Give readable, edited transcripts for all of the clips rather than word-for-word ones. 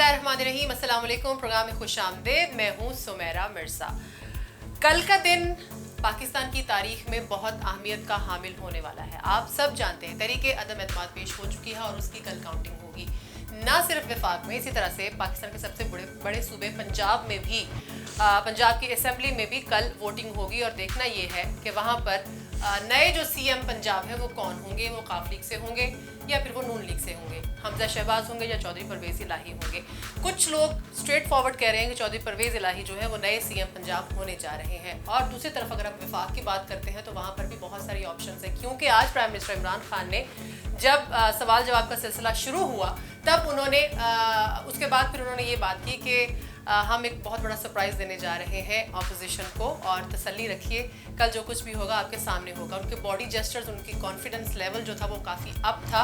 बिस्मिल्लाहिर्रहमानिर्रहीम, अस्सलाम वालेकुम। प्रोग्राम में खुश आमदीद। मैं हूँ सुमेरा मिर्ज़ा। कल का दिन पाकिस्तान की तारीख में बहुत अहमियत का हामिल होने वाला है। आप सब जानते हैं तहरीक अदम एतमाद पेश हो चुकी है और उसकी कल काउंटिंग होगी। ना सिर्फ वफाक में, इसी तरह से पाकिस्तान के सबसे बड़े सूबे पंजाब में भी, पंजाब की असम्बली में भी कल वोटिंग होगी और देखना ये है कि वहाँ पर नए जो सीएम पंजाब है वो कौन होंगे। वो काफ लीग से होंगे या फिर वो नून लीग से होंगे, हमजा शहबाज होंगे या चौधरी परवेज़ इलाही होंगे। कुछ लोग स्ट्रेट फॉरवर्ड कह रहे हैं कि चौधरी परवेज़ इलाही जो है वो नए सीएम पंजाब होने जा रहे हैं। और दूसरी तरफ अगर आप वफाक की बात करते हैं तो वहाँ पर भी बहुत सारी ऑप्शन है, क्योंकि आज प्राइम मिनिस्टर इमरान खान ने जब सवाल जवाब का सिलसिला शुरू हुआ तब उन्होंने उसके बाद फिर उन्होंने ये बात की कि हम एक बहुत बड़ा सरप्राइज़ देने जा रहे हैं ऑपोजिशन को और तसल्ली रखिए, कल जो कुछ भी होगा आपके सामने होगा। उनके बॉडी जेस्चर्स, उनकी कॉन्फिडेंस लेवल जो था वो काफ़ी अप था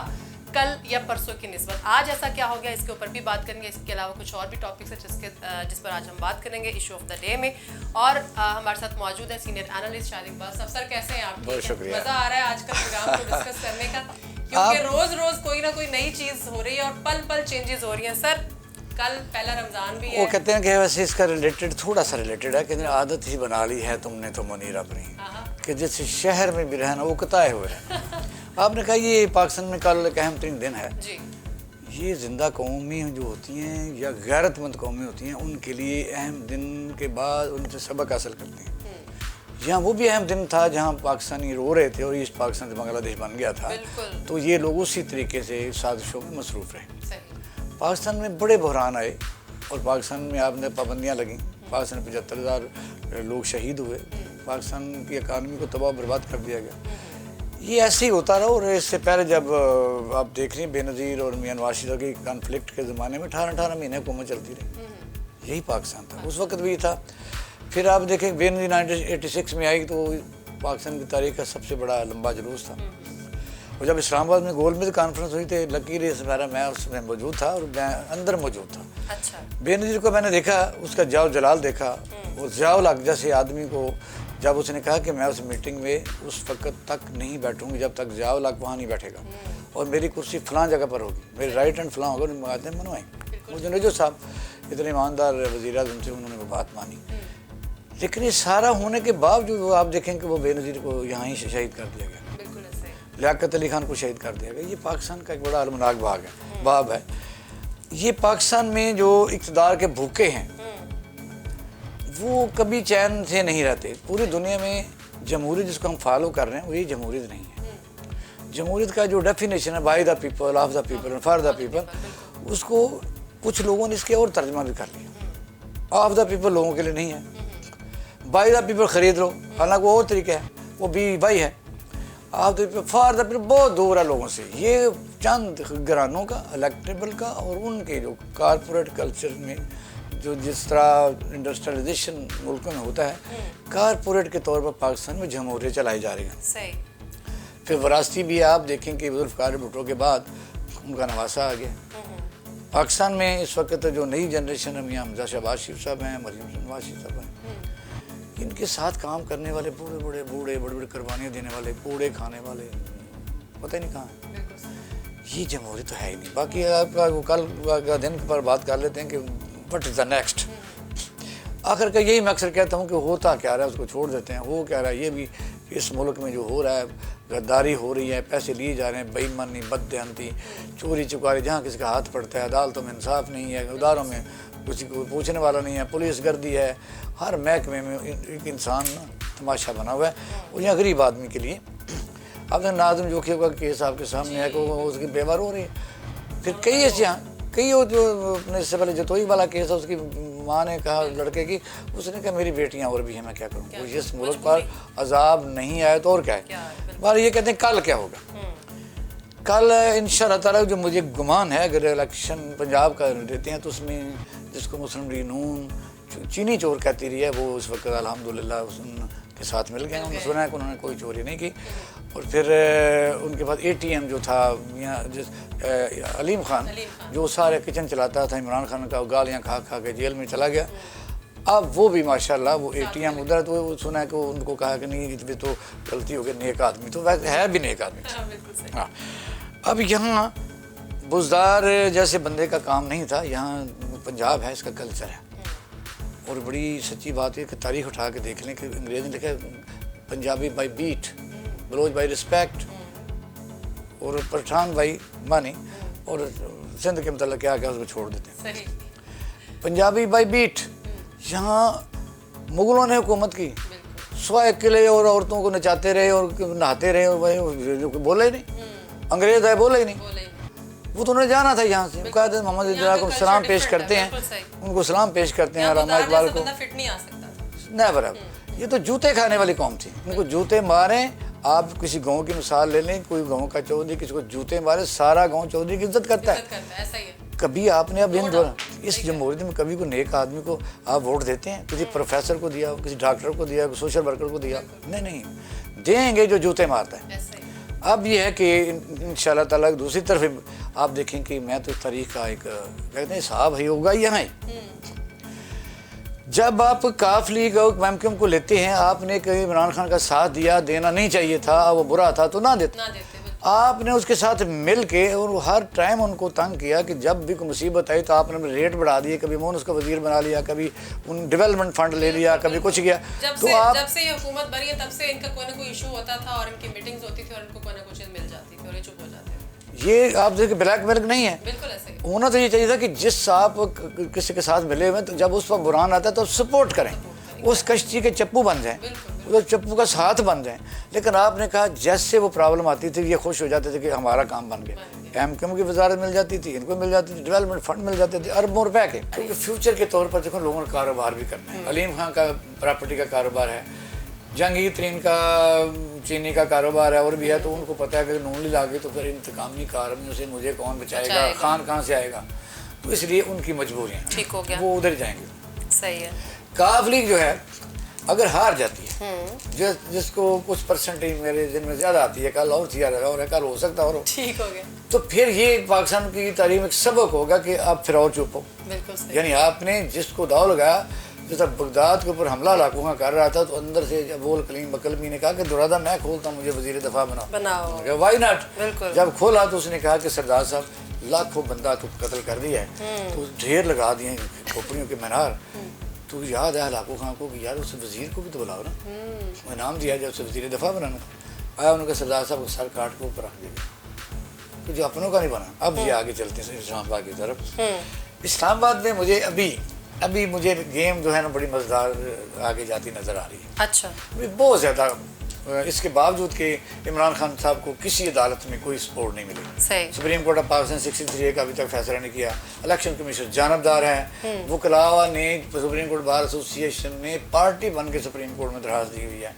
कल या परसों की निस्बत। आज ऐसा क्या हो गया, इसके ऊपर भी बात करेंगे। इसके अलावा कुछ और भी टॉपिक्स है जिस पर आज हम बात करेंगे इशू ऑफ द डे में। और हमारे साथ मौजूद है सीनियर एनालिस्ट शादिक अब्बास। सर कैसे हैं आप? बहुत शुक्रिया। मज़ा आ रहा है आज का प्रोग्राम को डिस्कस करने का, क्योंकि रोज़ कोई ना कोई नई चीज़ हो रही है और पल पल चेंजेस हो रही हैं। सर कल पहला रमज़ान भी है। वो कहते हैं कि वैसे इसका रिलेटेड थोड़ा सा रिलेटेड है कि आदत ही बना ली है तुमने तो मुनीर अपनी, कि जिस शहर में भी रहना वो कताए हुए हैं। आपने कहा ये पाकिस्तान में कल एक अहम तरीन दिन है जी। ये जिंदा कौमें जो होती हैं या गैरतमंद कौमें होती हैं उनके लिए अहम दिन के बाद उनसे सबक हासिल करती हैं। यहाँ वो भी अहम दिन था जहाँ पाकिस्तानी रो रहे थे और ईस्ट पाकिस्तान से बांग्लादेश बन गया था, तो ये लोग उसी तरीके से साजिशों में मसरूफ़ रहे। पाकिस्तान में बड़े बहरान आए और पाकिस्तान में आपने पाबंदियाँ लगीं, पाकिस्तान में 75,000 लोग शहीद हुए, पाकिस्तान की इकानमी को तबाह बर्बाद कर दिया गया। ये ऐसे ही होता रहा। और इससे पहले जब आप देख रही हैं बेनज़ीर और मियां नवाज शरीफ की कॉन्फ्लिक्ट के ज़माने में 18 महीने हुकूमत चलती रही। यही पाकिस्तान था, उस वक्त भी था। फिर आप देखें बेनज़ीर 1986 में आई तो पाकिस्तान की तारीख का सबसे बड़ा लंबा जुलूस था। और जब इस्लामाबाद में गोलमेज कॉन्फ्रेंस हुई थी, लकीर मैं उसमें मौजूद था और मैं अंदर मौजूद था। अच्छा। बेनज़ीर को मैंने देखा, उसका जाओ जलाल देखा, वो जाओ लग जैसे आदमी को जब उसने कहा कि मैं उस मीटिंग में उस वक्त तक नहीं बैठूंगी जब तक जाओ लग वहाँ नहीं बैठेगा और मेरी कुर्सी फ़लाँ जगह पर होगी, मेरी राइट हैंड फ़लाँ होगा, मंगाते हैं मनवाएँ। मुझे नजो साहब इतने ईमानदार वज़ीर आज़म थे, उन्होंने वो बात मानी। लेकिन ये सारा होने के बावजूद वो आप देखें कि वो बेनज़ीर को यहाँ ही शहीद कर दिया गया, लियाकत अली खान को शहीद कर दिया गया। ये पाकिस्तान का एक बड़ा अलमनाक बाब है। ये पाकिस्तान में जो इक़्तिदार के भूखे हैं वो कभी चैन से नहीं रहते। पूरी दुनिया में जमहूरियत जिसको हम फॉलो कर रहे हैं वही जमहूरियत नहीं है। जमहूरियत का जो डेफिनेशन है by the people, of the people and for the people, उसको कुछ लोगों ने इसके और तर्जमा भी कर लिया। ऑफ द पीपल लोगों के लिए नहीं है, बाय द पीपल ख़रीद लो, हालांकि वो और तरीका है, वो बी बाई है। आप तो फॉर द पीपल बहुत दूर है लोगों से। ये चंद घरानों का, इलेक्टेबल का और उनके जो कारपोरेट कल्चर में जो जिस तरह इंडस्ट्रियलाइजेशन मुल्कों में होता है, कारपोरेट के तौर पर पाकिस्तान में जमहूरियत चलाई जा रही है। सही। फिर वरासती भी आप देखें कि जुल्फ़िकार भुट्टो के बाद उनका नवासा आ गया। पाकिस्तान में इस वक्त जो नई जनरेशन है, मियां हमजा शहबाज शरीफ साहब हैं, मरियम नवाज शरीफ साहब हैं, इनके साथ काम करने वाले बड़े बड़े कुर्बानियाँ देने वाले, कूड़े खाने वाले, पता ही नहीं कहाँ है। ये जमहूरियत तो है ही नहीं। बाकी आपका कल का दिन पर बात कर लेते हैं कि व्हाट इज़ द नेक्स्ट। आखिर का यही मैं अक्सर कहता हूँ कि होता क्या रहा है उसको छोड़ देते हैं। हो क्या रहा है, ये भी इस मुल्क में जो हो रहा है, गद्दारी हो रही है, पैसे लिए जा रहे हैं, बेईमानी, बददेहनती, चोरी चुकारी, जहाँ किसी का हाथ पड़ता है, अदालतों में इंसाफ नहीं है, उदारों में किसी को पूछने वाला नहीं है, पुलिस गर्दी है, हर महकमे में एक इंसान तमाशा बना हुआ है। और यहाँ गरीब आदमी के लिए आपने नाज़िम जोखिया का केस आपके सामने है कि उसकी बेवार हो रही है। फिर कई ऐसे यहाँ कई जो अपने इससे पहले जतोई वाला केस है, उसकी माँ ने कहा लड़के की, उसने कहा मेरी बेटियाँ और भी हैं, मैं क्या करूँ। तो जिस मुल्क पर अजाब नहीं आया तो और क्या है। बार ये कहते हैं कल क्या होगा। कल इंशाअल्लाह ताला जो मुझे गुमान है अगर इलेक्शन पंजाब का देते हैं तो उसमें जिसको मुस्लिम लीग नून चीनी चोर कहती रही है वो उस वक्त अल्हम्दुलिल्लाह उनके साथ मिल गए। उन्होंने सुना है कि उन्होंने कोई चोरी नहीं की। और फिर उनके बाद ATM जो था अलीम खान जो सारे किचन चलाता था इमरान खान का, गालियाँ खा के जेल में चला गया। अब वो भी माशाल्लाह वो ATM उधर तो सुना है कि उनको कहा कि नहीं इसमें तो गलती हो गई, नेक आदमी तो वैसे है भी नेक आदमी। हाँ, अब यहाँ बुजदार जैसे बंदे का काम नहीं था। यहाँ पंजाब है, इसका कल्चर है। और बड़ी सच्ची बात है कि तारीख उठा के देख लें कि अंग्रेज ने लिखा Punjabi by beat, Baloch by respect और पठान बाई मानी, और सिंध के मतलब क्या क्या उसको छोड़ देते हैं। सही। पंजाबी बाई बीट, यहाँ मुगलों ने हुकूमत की, स्वाय किले और औरतों को नचाते रहे और नहाते रहे, और भाई बोले ही नहीं, अंग्रेज आए बोले ही नहीं। वो तो उन्हें जाना था यहाँ से। कहा था मोहम्मद इजरा को सलाम पेश करते हैं, उनको सलाम पेश करते हैं, अलामा इकबाल को नेवर। ये तो जूते खाने वाली कौम थी, उनको जूते मारें। आप किसी गांव की मिसाल ले लें, कोई गांव का चौधरी किसी को जूते मारे, सारा गांव चौधरी की इज्जत करता है। कभी आपने अब इस जमहूरियत में कभी को नेक आदमी को आप वोट देते हैं? किसी प्रोफेसर को दिया, किसी डॉक्टर को दिया, सोशल वर्कर को दिया? नहीं देंगे जो जूते मारता है। अब ये है कि इंशाल्लाह ताला दूसरी तरफ आप देखें कि मैं तो तारीख का एक कहते हैं साहब ही होगा यहाँ ही। जब आप काफ लीग और एमक्यूएम को लेते हैं, आपने कहीं इमरान खान का साथ दिया, देना नहीं चाहिए था, वो बुरा था तो ना देते। आपने उसके साथ मिल के और हर टाइम उनको तंग किया कि जब भी कोई मुसीबत आई तो आपने रेट बढ़ा दिए, कभी मोन उसका वजीर बना लिया, कभी उन डेवलपमेंट फंड ले लिया, कभी कुछ किया। जब से ये हुकूमत बनी है तब से इनका कोई ना कोई इशू होता था और इनकी मीटिंग्स होती थी और इनको कोई ना कुछ मिल जाती थी और ये चुप हो जाते थे। ये आप देखिए ब्लैकमेल नहीं है, बिल्कुल ऐसे ही होना तो ये चाहिए था कि जिस आप किसी के साथ मिले हुए तो जब उस पर बुरान आता है तो सपोर्ट करें, उस कश्ती के चप्पू बन जाएं, उस चप्पू का साथ बन जाएं। लेकिन आपने कहा जैसे वो प्रॉब्लम आती थी ये खुश हो जाते थे कि हमारा काम बन गया। एमक्यूएम की वजारत मिल जाती थी, इनको मिल जाती थी, डेवलपमेंट फंड मिल जाते थे अरबों रुपए के। क्योंकि फ्यूचर के तौर पर देखो लोगों ने कारोबार भी करना है। अलीम खान का प्रॉपर्टी का कारोबार है, जहांगीर तरीन का चीनी का कारोबार है और भी है। तो उनको पता है कि नून ली लागे तो फिर इंतकामी कारवाई से मुझे कौन बचाएगा, खान कहाँ से आएगा। तो इसलिए उनकी मजबूरियाँ ठीक हो गया, वो उधर जाएंगे। सही है। काफ लीग जो है अगर हार जाती है, जिसको कुछ परसेंटेज मेरे दिन में ज्यादा आती है, कल और ज्यादा और है, कल हो सकता और ठीक हो गया, तो फिर ये पाकिस्तान की तारीख में एक सबक होगा कि आप फिर और चुप हो। यानी आपने जिसको दाव लगाया, जैसा बगदाद के ऊपर हमला लाखों का कर रहा था तो अंदर से अबूल कलीम बकलमी ने कहा कि दुरादा मैं खोलता हूँ, मुझे वजीर दफा बनाओ। Why not. जब खोला तो उसने कहा कि सरदार साहब लाखों बंदा तो कत्ल कर दिया है, तो ढेर लगा दिए खोपड़ियों के मीनार। तो याद है लाखों खां को कि यार उस वजीर को भी तो बुलाओ ना, वो इनाम दिया जब उसे वजीर दफा बनाना आया। उन्होंने सरदार साहब को सर काट के ऊपर रख दिया, तो जो अपनों का नहीं बना। अब ये आगे चलते हैं इस्लामाबाद की तरफ। इस्लामाबाद में मुझे अभी मुझे गेम जो है ना बड़ी मजेदार आगे जाती नजर आ रही है। अच्छा। बहुत ज्यादा, इसके बावजूद कि इमरान खान साहब को किसी अदालत में कोई सपोर्ट नहीं मिली। सुप्रीम कोर्ट ऑफ पाकिस्तान 63 का अभी तक फैसला नहीं किया। इलेक्शन कमीशन जानबदार है। वकलावा ने सुप्रीम कोर्ट बार एसोसिएशन ने पार्टी बन के सुप्रीम कोर्ट में दरखास्त दी हुई है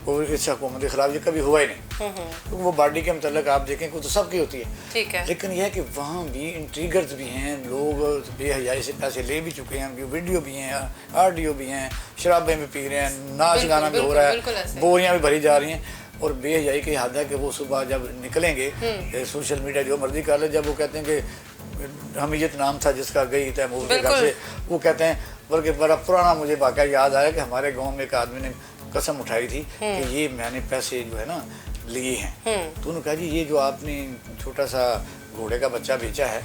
और इस हुकूमत के खिलाफ। ये कभी हुआ ही नहीं, क्योंकि वो पार्टी के मतलब आप देखें तो सबकी होती है, ठीक है। लेकिन यह है कि वहाँ भी इंट्रीगर्स भी हैं, लोग बेहयाई से पैसे ले भी चुके हैं, वीडियो भी हैं, ऑडियो भी हैं, शराबें भी पी रहे हैं, नाच गाना भी हो रहा है, बोरियां भी भरी जा रही हैं। और बेहयाई की हद है कि वो सुबह जब निकलेंगे, सोशल मीडिया जो मर्जी कर ले, जब वो कहते हैं कि हमीयत नाम था जिसका गई तैमूर के घर से, वो कहते हैं, बल्कि बड़ा पुराना मुझे वाक़या याद आया कि हमारे गाँव में एक आदमी ने कसम उठाई थी कि ये मैंने पैसे जो है ना लिए हैं। तो उन्होंने कहा जी ये जो आपने छोटा सा घोड़े का बच्चा बेचा है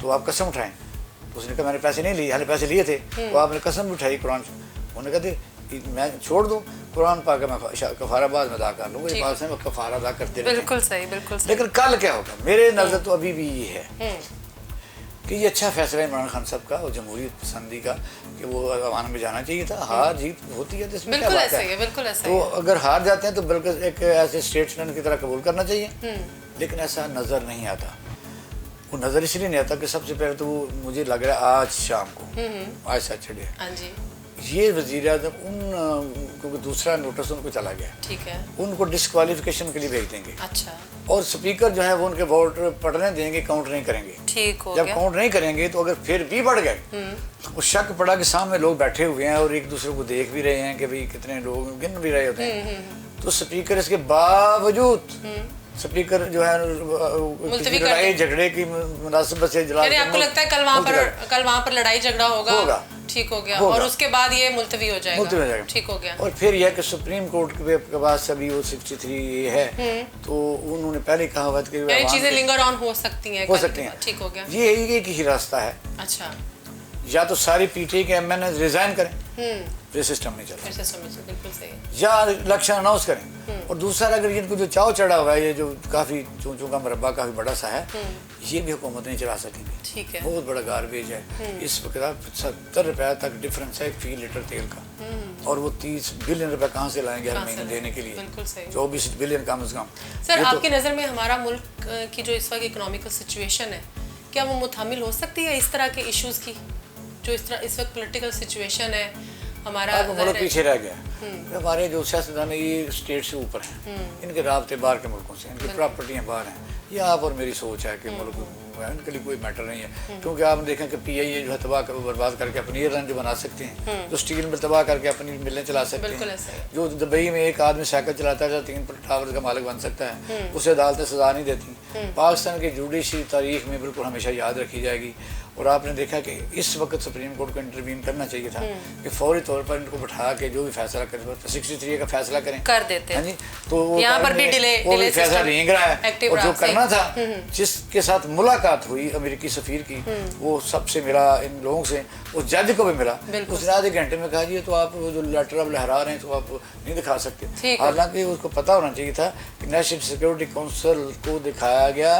तो आप कसम उठाएं। तो उसने कहा मैंने पैसे नहीं लिए, हालांकि पैसे लिए थे, तो आपने कसम भी उठाई कुरान से। उन्होंने कहते मैं छोड़ दूं कुरान पाक मैं कफाराबाद में अदा कर लूँगा, ये बात से मैं कफारा अदा करते रहते हैं। बिल्कुल सही, बिल्कुल सही। लेकिन कल क्या होगा, मेरे नज़र तो अभी भी ये है कि ये अच्छा फैसला इमरान खान साहब का और जमहूरियत पसंदी का कि वो अवान में जाना चाहिए था। हार जीत होती है तो इसमें क्या बात है, बिल्कुल ऐसा है। तो अगर हार जाते हैं तो बिल्कुल एक ऐसे स्टेट्समैन की तरह कबूल करना चाहिए, लेकिन ऐसा नज़र नहीं आता। वो नज़र इसलिए नहीं आता कि सबसे पहले तो वो मुझे लग रहा है आज शाम को, आज सैटरडे, ये वज़ीर आज़म क्योंकि दूसरा नोटिस उनको चला गया, ठीक है, उनको डिस्क्वालिफिकेशन के लिए भेज देंगे। अच्छा। और स्पीकर जो है वो उनके वोट पढ़ने देंगे, काउंट नहीं करेंगे। ठीक हो गया। जब काउंट नहीं करेंगे तो अगर फिर भी बढ़ गए, वो शक पड़ा कि सामने लोग बैठे हुए हैं और एक दूसरे को देख भी रहे हैं कि भाई कितने लोग गिन भी रहे होते हैं, तो स्पीकर इसके बावजूद स्पीकर जो है लड़ाई झगड़े की मुनासिबत से जला। आपको लगता है कल वहाँ पर लड़ाई झगड़ा होगा, ठीक हो गया और उसके बाद ये मुलतवी हो जाएगा, ठीक हो गया। और फिर यह कि सुप्रीम कोर्ट के पास अभी वो 63 है, तो उन्होंने पहले कहा हुआ कि चीजें लिंगर ऑन हो सकती हैं, ठीक हो गया। ये एक ही रास्ता है। अच्छा, या तो सारी पीटीआई के एमएनए रिजाइन करें, फिर सिस्टम नहीं चलता, बिल्कुल सही, या इलेक्शन अनाउंस करें। और दूसरा, अगर इनको जो चाव चढ़ा हुआ है, ये जो काफी चूचू का मरबा काफी बड़ा सा है, ये भी हुकूमत नहीं चला सकेंगी, ठीक है। बहुत बड़ा गार्बेज है। इस वक्त 70 रुपए तक डिफरेंस है फी लीटर तेल का, और वो 30 बिलियन रुपए कहाँ से लाएंगे हर महीने देने के लिए? 24 बिलियन कम से कम। सर, आपकी नज़र में हमारा मुल्क की जो इस वक्त इकोनॉमिकल सिचुएशन है, क्या वो मुतहमिल हो सकती है इस तरह के इश्यूज की? जो इस वक्त पॉलिटिकल सिचुएशन है हमारा, मुल्क पीछे रह गया। हमारे जो सियासतदान है ये स्टेट से ऊपर हैं, इनके राब्ते बाहर के मुल्कों से, इनकी प्रॉपर्टियाँ बाहर हैं। ये आप और मेरी सोच है कि मुल्क इनके लिए कोई मैटर नहीं है, क्योंकि आप देखें कि पीआईए जो है तबाह कर बर्बाद करके अपनी एयरलाइन जो बना सकते हैं, जो स्टील में तबाह करके अपनी मिलें चला सकते हैं, जो दुबई में एक आदमी साइकिल चलाता है 3 टावर का मालिक बन सकता है, उसे अदालतें सजा नहीं देती। पाकिस्तान की जुडिशरी तारीख में बिल्कुल हमेशा याद रखी जाएगी। और आपने देखा कि इस वक्त सुप्रीम कोर्ट को इंटरवीन करना चाहिए था कि फौरी तौर पर इनको बैठा के जो भी फैसला करें, 63 का फैसला करें, कर देते हैं। जी, तो यहाँ पर भी डिले फैसला रेंग रहा है। और जो करना था, जिसके साथ मुलाकात हुई अमेरिकी सफीर की, वो सबसे मिला, इन लोगों से, उस जज को भी मिला। उसने आधे घंटे में कहा जी तो आप जो लेटर अब लहरा रहे हैं तो आप नहीं दिखा सकते। हालांकि उसको पता होना चाहिए था कि नेशनल सिक्योरिटी काउंसिल को दिखाया गया,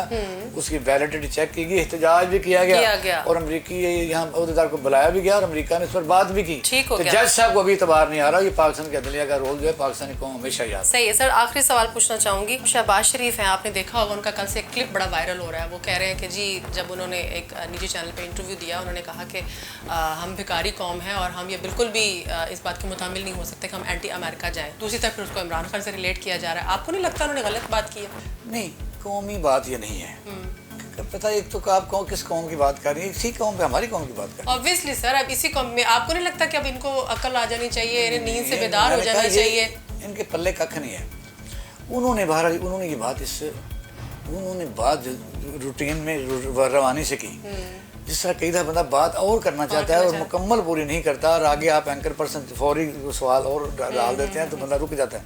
उसकी वैलिडिटी चेक की गई, एहतजाज भी किया गया, और अमेरिकी यहाँ अहदेदार को बुलाया भी गया, और अमेरिका ने इस पर बात भी की। तो जज साहब को अभी इतबार नहीं आ रहा। ये पाकिस्तान के अदलिया का रोल जो है पाकिस्तानी कौम हमेशा याद। सही है सर, आखिरी सवाल पूछना चाहूंगी। शहबाज शरीफ हैं, आपने देखा होगा उनका कल से एक क्लिप बड़ा वायरल हो रहा है। वो कह रहे हैं कि जी, जब उन्होंने एक निजी चैनल पे इंटरव्यू दिया, उन्होंने कहा कि हम भिखारी कौम हैं और हम ये बिल्कुल भी इस बात के मुताबिल नहीं हो सकते कि हम एंटी अमेरिका जाएं। दूसरी तरफ फिर उसको इमरान खान से रिलेट किया जा रहा है। आपको नहीं लगता उन्होंने गलत बात की है? नहीं, कौमी बात ये नहीं है। पता है, एक तो आप कौन किस कौम की बात कर रही है? इसी कौम पे, हमारी कौम की बात कर रही है। ऑब्वियसली सर, अब इसी कौम में आपको नहीं लगता कि अब इनको अकल आ जानी चाहिए, इन्हें नींद से बेदार हो जाना चाहिए? इनके पल्ले कख नहीं है। उन्होंने ये बात उन्होंने बात रूटीन में रवानी से की। जिस तरह कई दफा बंदा बात और करना चाहता है और मुकम्मल पूरी नहीं करता, और आगे आप एंकर पर्सन फौरी सवाल और डाल देते हैं तो बंदा रुक जाता है।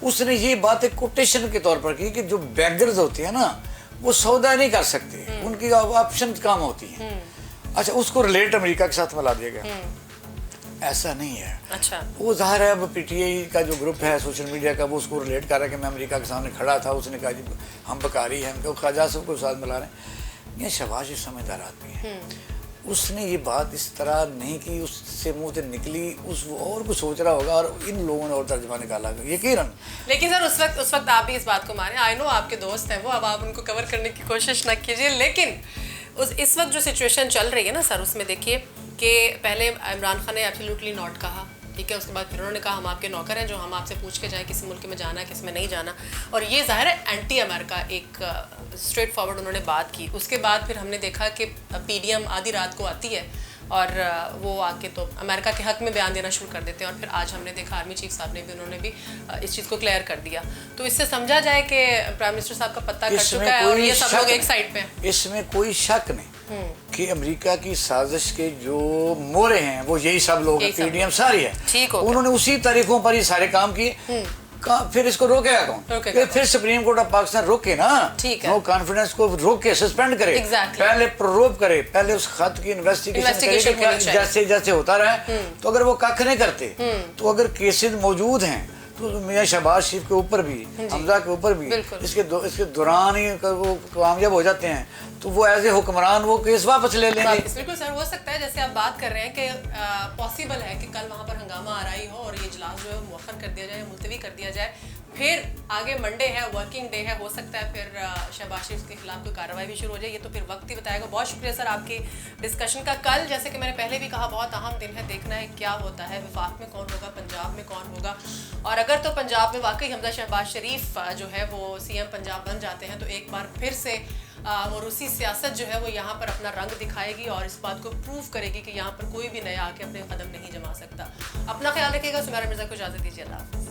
उसने ये बात एक कोटेशन के तौर पर की कि जो बैगर्स होते हैं ना, वो सौदा नहीं कर सकते, उनकी ऑप्शन काम होती है। अच्छा, उसको रिलेट अमेरिका के साथ मिला दिया गया। ऐसा नहीं है। अच्छा, वो ज़ाहिर है, अब पीटीआई का जो ग्रुप है सोशल मीडिया का, वो उसको रिलेट कर रहा है कि मैं अमेरिका के सामने खड़ा था, उसने कहा जी हम बकारी हैं, तो ख्वाजा साहब को साथ मिला रहे हैं। ये शहबाज समझदार आदमी है, उसने ये बात इस तरह नहीं की, उससे मुंह से निकली, उस और कुछ सोच रहा होगा और इन लोगों ने और तर्जुमा निकाला, यकीनन। लेकिन सर उस वक्त आप भी इस बात को माने, आई नो आपके दोस्त हैं वो, अब आप उनको कवर करने की कोशिश ना कीजिए। लेकिन इस वक्त जो सिचुएशन चल रही है ना सर, उसमें देखिए कि पहले इमरान खान ने एब्सोल्युटली नॉट कहा, ठीक है, उसके बाद फिर उन्होंने कहा हम आपके नौकर हैं, जो हम आपसे पूछ के जाएं किसी मुल्क में जाना है किसी में नहीं जाना, और ये ज़ाहिर है एंटी अमेरिका एक स्ट्रेट फॉरवर्ड उन्होंने बात की। उसके बाद फिर हमने देखा कि पीडीएम आधी रात को आती है और वो आके तो अमेरिका के हक में बयान देना शुरू कर देते हैं, और फिर आज हमने देखा आर्मी चीफ साहब ने भी, उन्होंने भी इस चीज़ को क्लियर कर दिया। तो इससे समझा जाए कि प्राइम मिनिस्टर साहब का पत्ता कट चुका है और ये सब लोग एक साइड पे हैं। इसमें कोई शक नहीं कि अमेरिका की साजिश के जो मोरे हैं वो यही सब लोग हैं, पीडीएम सारी है, ठीक हो, उन्होंने उसी तारीखों पर ये सारे काम किए। फिर इसको रोकेगा कौन? फिर सुप्रीम कोर्ट ऑफ पाकिस्तान रोके ना, नो कॉन्फिडेंस को रोक के सस्पेंड करे, पहले प्रोब करे, पहले उस खत की इन्वेस्टिगेशन करे, जैसे जैसे होता रहे। तो अगर वो कख नहीं करते, तो अगर केसेस मौजूद हैं तो मियां शहबाज शरीफ के ऊपर भी, हमजा के ऊपर भी इसके दौरान ही वो कामयाब हो जाते हैं, तो वो एज ए हुक्मरान वो केस वापस ले लेंगे। बिल्कुल सर, हो सकता है जैसे आप बात कर रहे हैं कि पॉसिबल है कि कल वहाँ पर हंगामा आ रही हो और ये इजलास जो है मुअख्खर कर दिया जाए, मुलतवी कर दिया जाए, फिर आगे मंडे है, वर्किंग डे है, हो सकता है फिर शहबाज शरीफ के खिलाफ कोई कार्रवाई भी शुरू हो जाए। ये तो फिर वक्त ही बताएगा। बहुत शुक्रिया सर आपकी डिस्कशन का। कल जैसे कि मैंने पहले भी कहा, बहुत अहम दिन है, देखना है क्या होता है, वफाक में कौन होगा, पंजाब में कौन होगा, और अगर तो पंजाब में वाकई हमजा शहबाज शरीफ जो है वो सीएम पंजाब बन जाते हैं, तो एक बार फिर से वो रूसी सियासत जो है वो यहाँ पर अपना रंग दिखाएगी और इस बात को प्रूव करेगी कि यहाँ पर कोई भी नया आके अपने कदम नहीं जमा सकता। अपना ख्याल रखिएगा। सुमेरा मिर्जा को इजाज़त दीजिए। अल्लाह हाफ़िज़।